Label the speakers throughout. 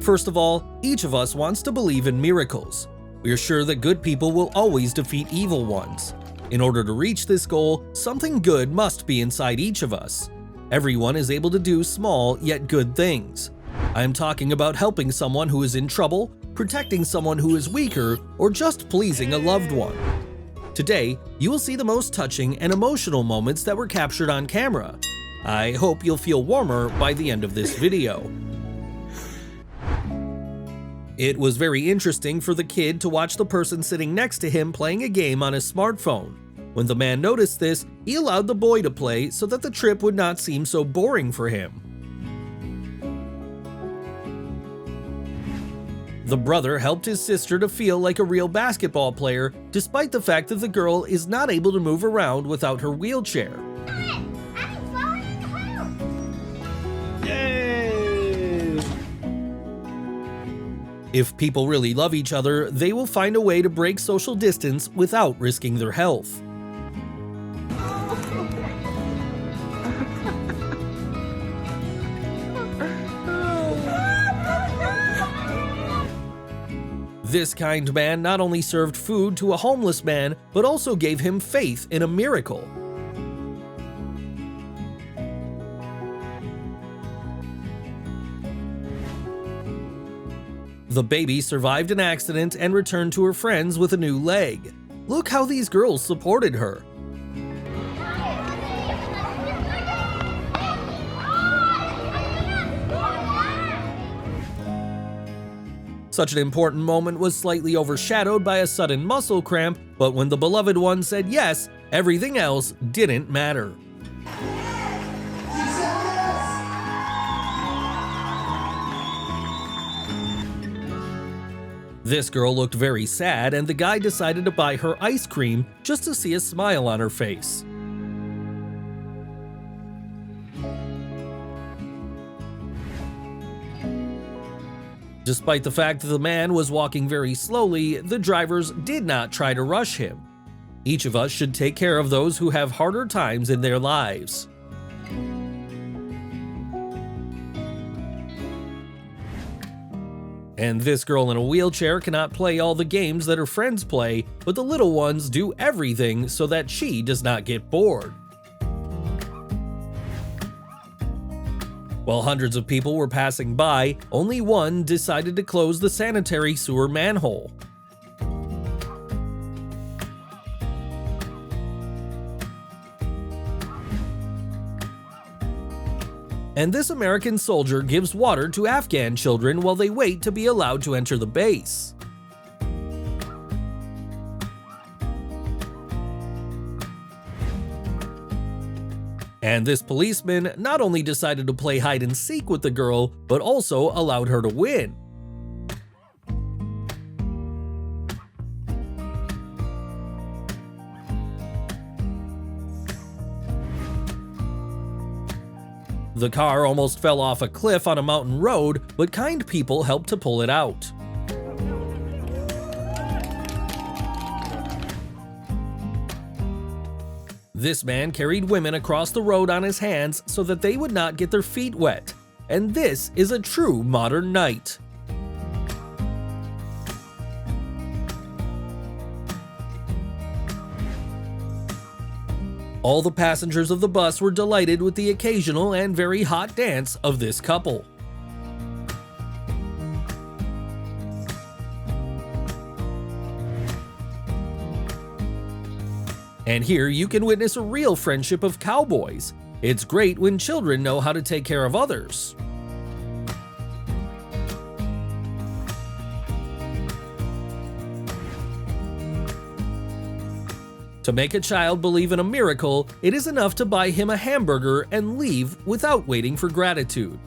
Speaker 1: First of all, each of us wants to believe in miracles. We are sure that good people will always defeat evil ones. In order to reach this goal, something good must be inside each of us. Everyone is able to do small yet good things. I am talking about helping someone who is in trouble, protecting someone who is weaker, or just pleasing a loved one. Today, you will see the most touching and emotional moments that were captured on camera. I hope you'll feel warmer by the end of this video. It was very interesting for the kid to watch the person sitting next to him playing a game on his smartphone. When the man noticed this, he allowed the boy to play so that the trip would not seem so boring for him. The brother helped his sister to feel like a real basketball player, despite the fact that the girl is not able to move around without her wheelchair. If people really love each other, they will find a way to break social distance without risking their health. This kind man not only served food to a homeless man, but also gave him faith in a miracle. The baby survived an accident and returned to her friends with a new leg. Look how these girls supported her. Such an important moment was slightly overshadowed by a sudden muscle cramp, but when the beloved one said yes, everything else didn't matter. This girl looked very sad, and the guy decided to buy her ice cream just to see a smile on her face. Despite the fact that the man was walking very slowly, the drivers did not try to rush him. Each of us should take care of those who have harder times in their lives. And this girl in a wheelchair cannot play all the games that her friends play, but the little ones do everything so that she does not get bored. While hundreds of people were passing by, only one decided to close the sanitary sewer manhole. And this American soldier gives water to Afghan children while they wait to be allowed to enter the base. And this policeman not only decided to play hide and seek with the girl, but also allowed her to win. The car almost fell off a cliff on a mountain road, but kind people helped to pull it out. This man carried women across the road on his hands so that they would not get their feet wet. And this is a true modern knight. All the passengers of the bus were delighted with the occasional and very hot dance of this couple. And here you can witness a real friendship of cowboys. It's great when children know how to take care of others. To make a child believe in a miracle, it is enough to buy him a hamburger and leave without waiting for gratitude.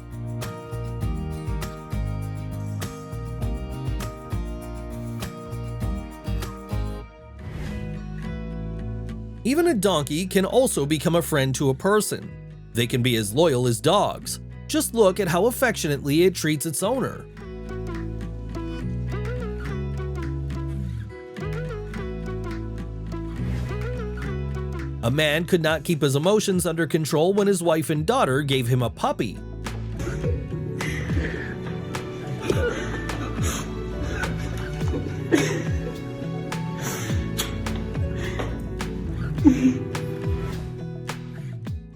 Speaker 1: Even a donkey can also become a friend to a person. They can be as loyal as dogs. Just look at how affectionately it treats its owner. A man could not keep his emotions under control when his wife and daughter gave him a puppy.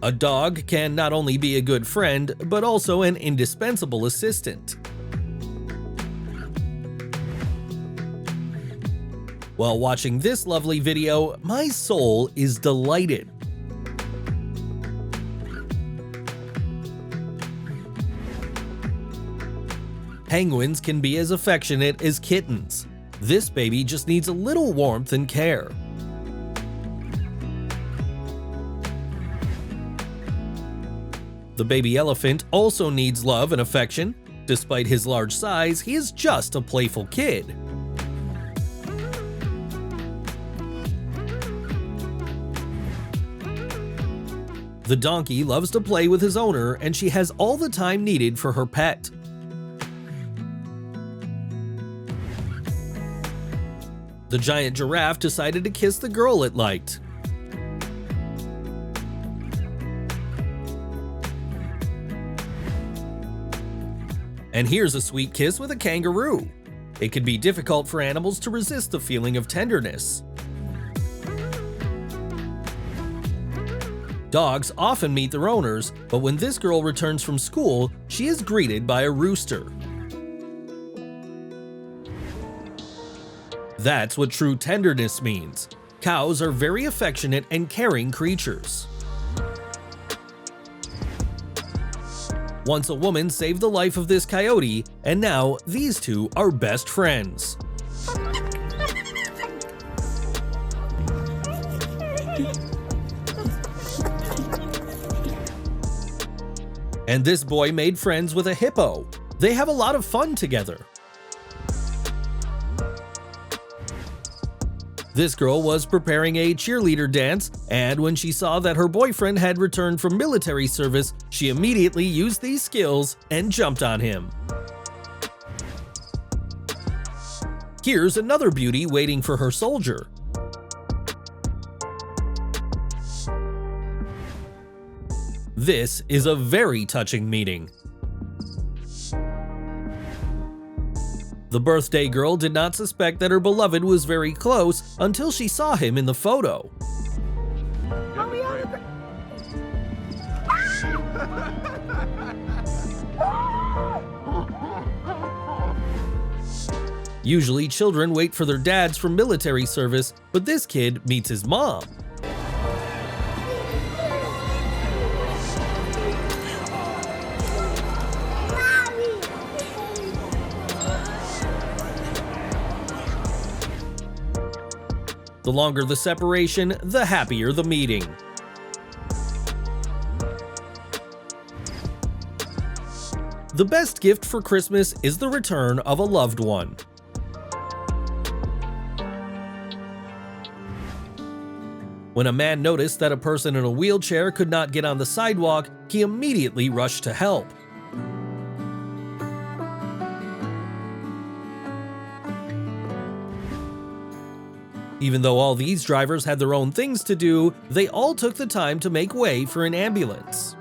Speaker 1: A dog can not only be a good friend, but also an indispensable assistant. While watching this lovely video, my soul is delighted. Penguins can be as affectionate as kittens. This baby just needs a little warmth and care. The baby elephant also needs love and affection. Despite his large size, he is just a playful kid. The donkey loves to play with his owner, and she has all the time needed for her pet. The giant giraffe decided to kiss the girl it liked. And here's a sweet kiss with a kangaroo. It can be difficult for animals to resist the feeling of tenderness. Dogs often meet their owners, but when this girl returns from school, she is greeted by a rooster. That's what true tenderness means. Cows are very affectionate and caring creatures. Once a woman saved the life of this coyote, and now these two are best friends. And this boy made friends with a hippo. They have a lot of fun together. This girl was preparing a cheerleader dance, and when she saw that her boyfriend had returned from military service, she immediately used these skills and jumped on him. Here's another beauty waiting for her soldier. This is a very touching meeting. The birthday girl did not suspect that her beloved was very close until she saw him in the photo. Usually children wait for their dads from military service, but this kid meets his mom. The longer the separation, the happier the meeting. The best gift for Christmas is the return of a loved one. When a man noticed that a person in a wheelchair could not get on the sidewalk, he immediately rushed to help. Even though all these drivers had their own things to do, they all took the time to make way for an ambulance.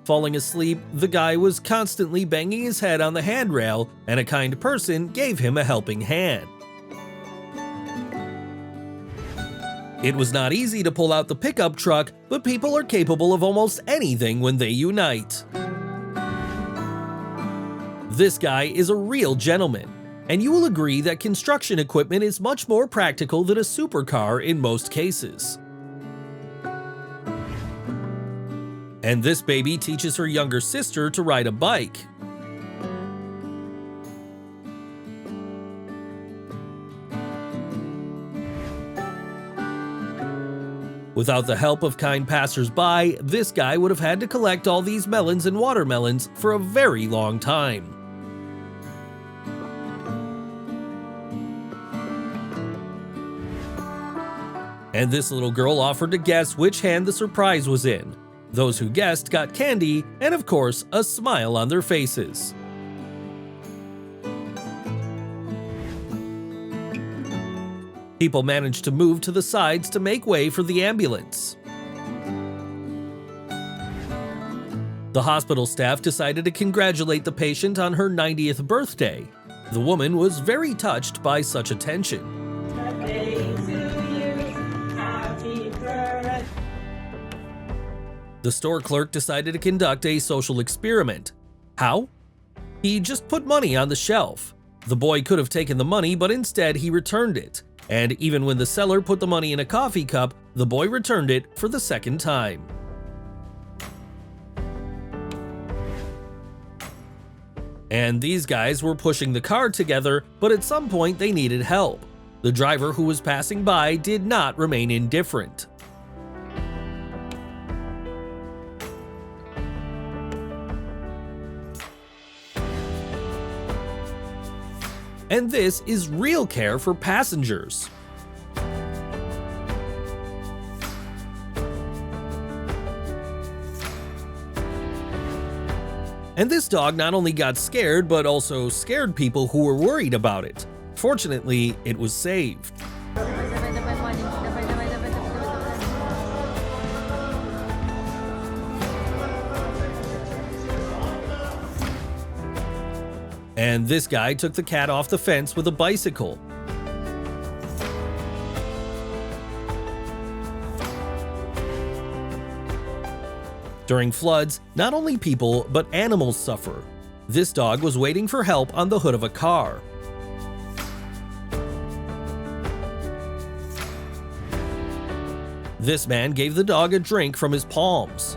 Speaker 1: Falling asleep, the guy was constantly banging his head on the handrail, and a kind person gave him a helping hand. It was not easy to pull out the pickup truck, but people are capable of almost anything when they unite. This guy is a real gentleman, and you will agree that construction equipment is much more practical than a supercar in most cases. And this baby teaches her younger sister to ride a bike. Without the help of kind passers-by, this guy would have had to collect all these melons and watermelons for a very long time. And this little girl offered to guess which hand the surprise was in. Those who guessed got candy and, of course, a smile on their faces. People managed to move to the sides to make way for the ambulance. The hospital staff decided to congratulate the patient on her 90th birthday. The woman was very touched by such attention. The store clerk decided to conduct a social experiment. How? He just put money on the shelf. The boy could have taken the money, but instead he returned it. And even when the seller put the money in a coffee cup, the boy returned it for the second time. And these guys were pushing the car together, but at some point they needed help. The driver who was passing by did not remain indifferent. And this is real care for passengers. And this dog not only got scared, but also scared people who were worried about it. Fortunately, it was saved. And this guy took the cat off the fence with a bicycle. During floods, not only people but animals suffer. This dog was waiting for help on the hood of a car. This man gave the dog a drink from his palms.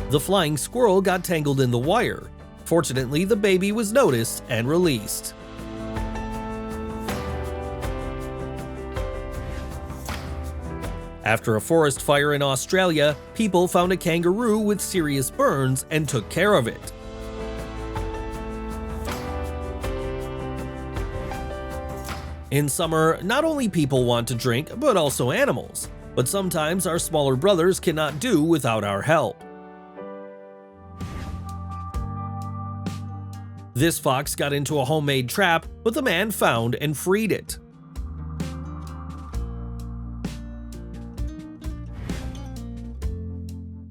Speaker 1: The flying squirrel got tangled in the wire. Fortunately, the baby was noticed and released. After a forest fire in Australia, people found a kangaroo with serious burns and took care of it. In summer, not only people want to drink, but also animals. But sometimes our smaller brothers cannot do without our help. This fox got into a homemade trap, but the man found and freed it.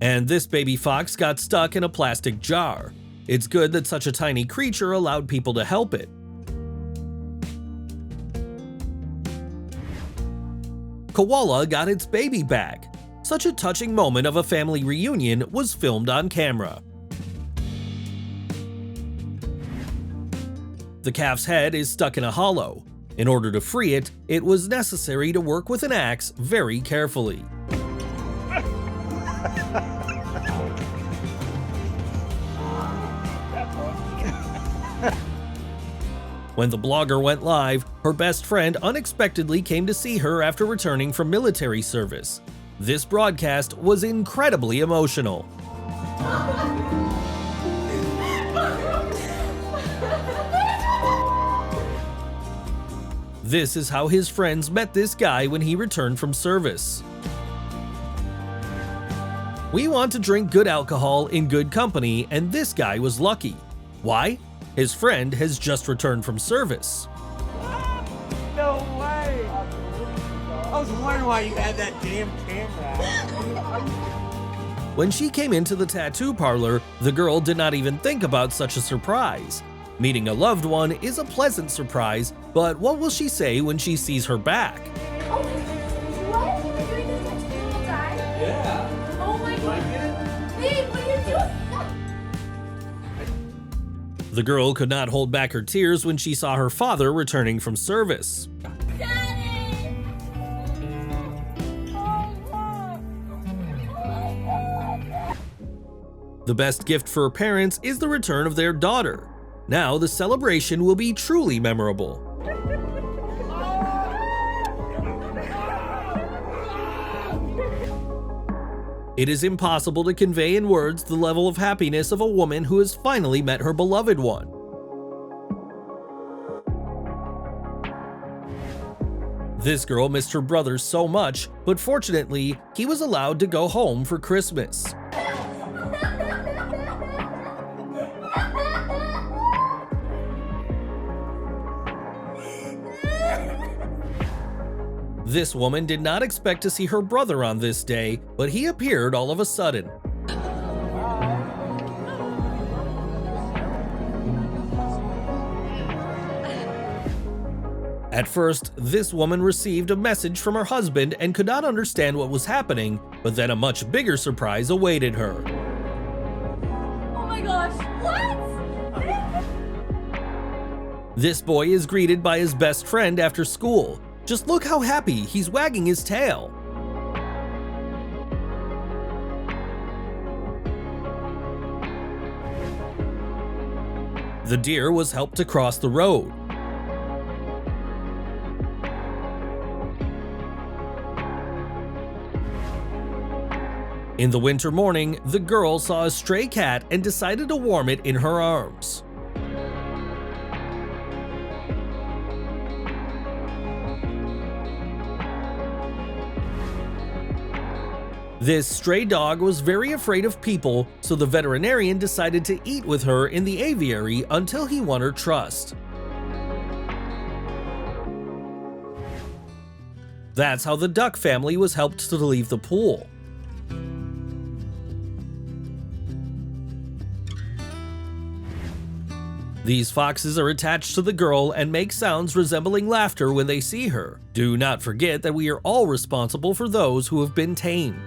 Speaker 1: And this baby fox got stuck in a plastic jar. It's good that such a tiny creature allowed people to help it. Koala got its baby back. Such a touching moment of a family reunion was filmed on camera. The calf's head is stuck in a hollow. In order to free it, it was necessary to work with an axe very carefully. When the blogger went live, her best friend unexpectedly came to see her after returning from military service. This broadcast was incredibly emotional. This is how his friends met this guy when he returned from service. We want to drink good alcohol in good company, and this guy was lucky. Why? His friend has just returned from service.
Speaker 2: No way! I was wondering why you had that damn camera.
Speaker 1: When she came into the tattoo parlor, the girl did not even think about such a surprise. Meeting a loved one is a pleasant surprise, but what will she say when she sees her back?
Speaker 3: Oh my goodness, why have you been doing this tattoo the whole time?
Speaker 2: Yeah.
Speaker 3: Oh my goodness. Babe, what are you doing?
Speaker 1: The girl could not hold back her tears when she saw her father returning from service.
Speaker 3: Daddy!
Speaker 1: The best gift for parents is the return of their daughter. Now the celebration will be truly memorable. It is impossible to convey in words the level of happiness of a woman who has finally met her beloved one. This girl missed her brother so much, but fortunately, he was allowed to go home for Christmas. This woman did not expect to see her brother on this day, but he appeared all of a sudden. At first, this woman received a message from her husband and could not understand what was happening, but then a much bigger surprise awaited her.
Speaker 3: Oh my gosh. What?
Speaker 1: This boy is greeted by his best friend after school. Just look how happy he's wagging his tail. The deer was helped to cross the road. In the winter morning, the girl saw a stray cat and decided to warm it in her arms. This stray dog was very afraid of people, so the veterinarian decided to eat with her in the aviary until he won her trust. That's how the duck family was helped to leave the pool. These foxes are attached to the girl and make sounds resembling laughter when they see her. Do not forget that we are all responsible for those who have been tamed.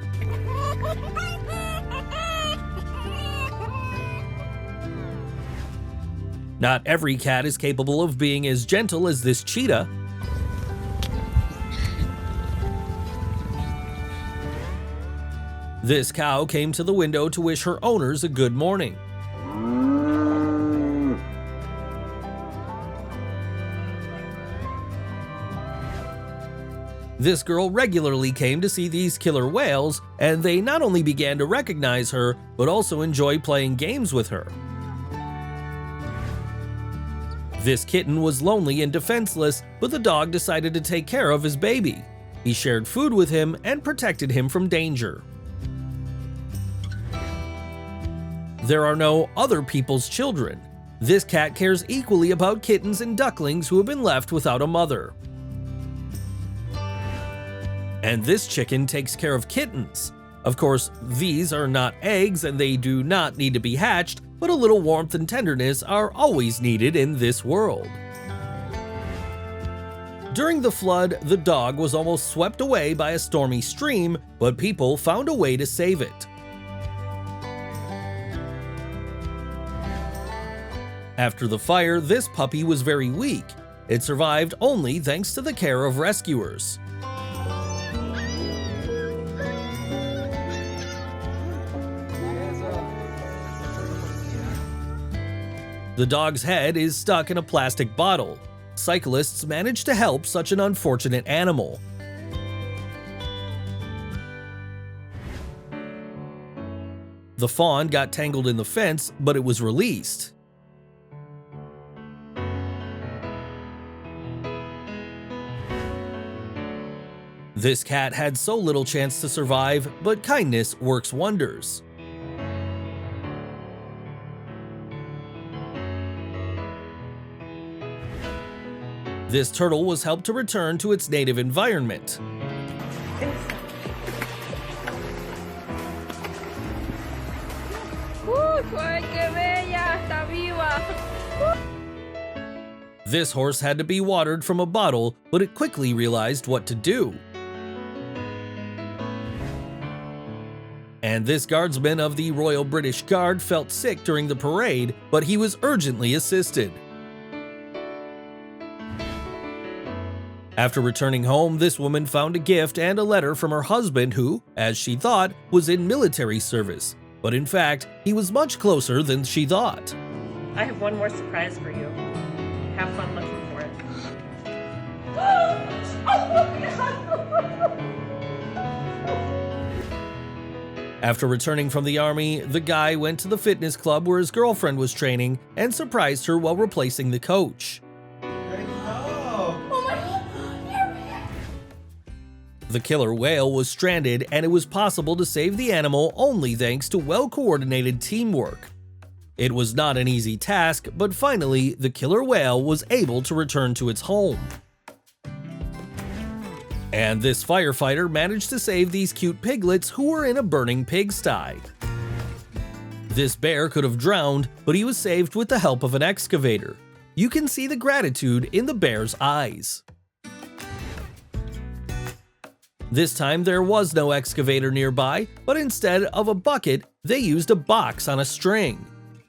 Speaker 1: Not every cat is capable of being as gentle as this cheetah. This cow came to the window to wish her owners a good morning. This girl regularly came to see these killer whales, and they not only began to recognize her, but also enjoy playing games with her. This kitten was lonely and defenseless, but the dog decided to take care of his baby. He shared food with him and protected him from danger. There are no other people's children. This cat cares equally about kittens and ducklings who have been left without a mother. And this chicken takes care of kittens. Of course, these are not eggs and they do not need to be hatched, but a little warmth and tenderness are always needed in this world. During the flood, the dog was almost swept away by a stormy stream, but people found a way to save it. After the fire, this puppy was very weak. It survived only thanks to the care of rescuers. The dog's head is stuck in a plastic bottle. Cyclists managed to help such an unfortunate animal. The fawn got tangled in the fence, but it was released. This cat had so little chance to survive, but kindness works wonders. This turtle was helped to return to its native environment. This horse had to be watered from a bottle, but it quickly realized what to do. And this guardsman of the Royal British Guard felt sick during the parade, but he was urgently assisted. After returning home, this woman found a gift and a letter from her husband who, as she thought, was in military service. But in fact, he was much closer than she thought.
Speaker 4: I have one more surprise for you. Have fun looking for it.
Speaker 1: After returning from the army, the guy went to the fitness club where his girlfriend was training and surprised her while replacing the coach. The killer whale was stranded, and it was possible to save the animal only thanks to well-coordinated teamwork. It was not an easy task, but finally, the killer whale was able to return to its home. And this firefighter managed to save these cute piglets who were in a burning pigsty. This bear could have drowned, but he was saved with the help of an excavator. You can see the gratitude in the bear's eyes. This time there was no excavator nearby, but instead of a bucket, they used a box on a string.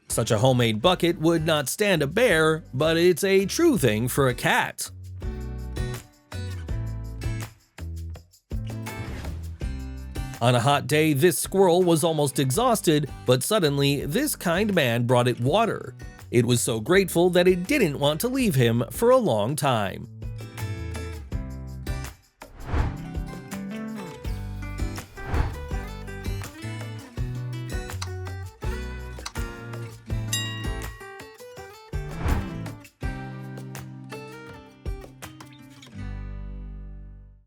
Speaker 1: Such a homemade bucket would not stand a bear, but it's a true thing for a cat. On a hot day, this squirrel was almost exhausted, but suddenly this kind man brought it water. It was so grateful that it didn't want to leave him for a long time.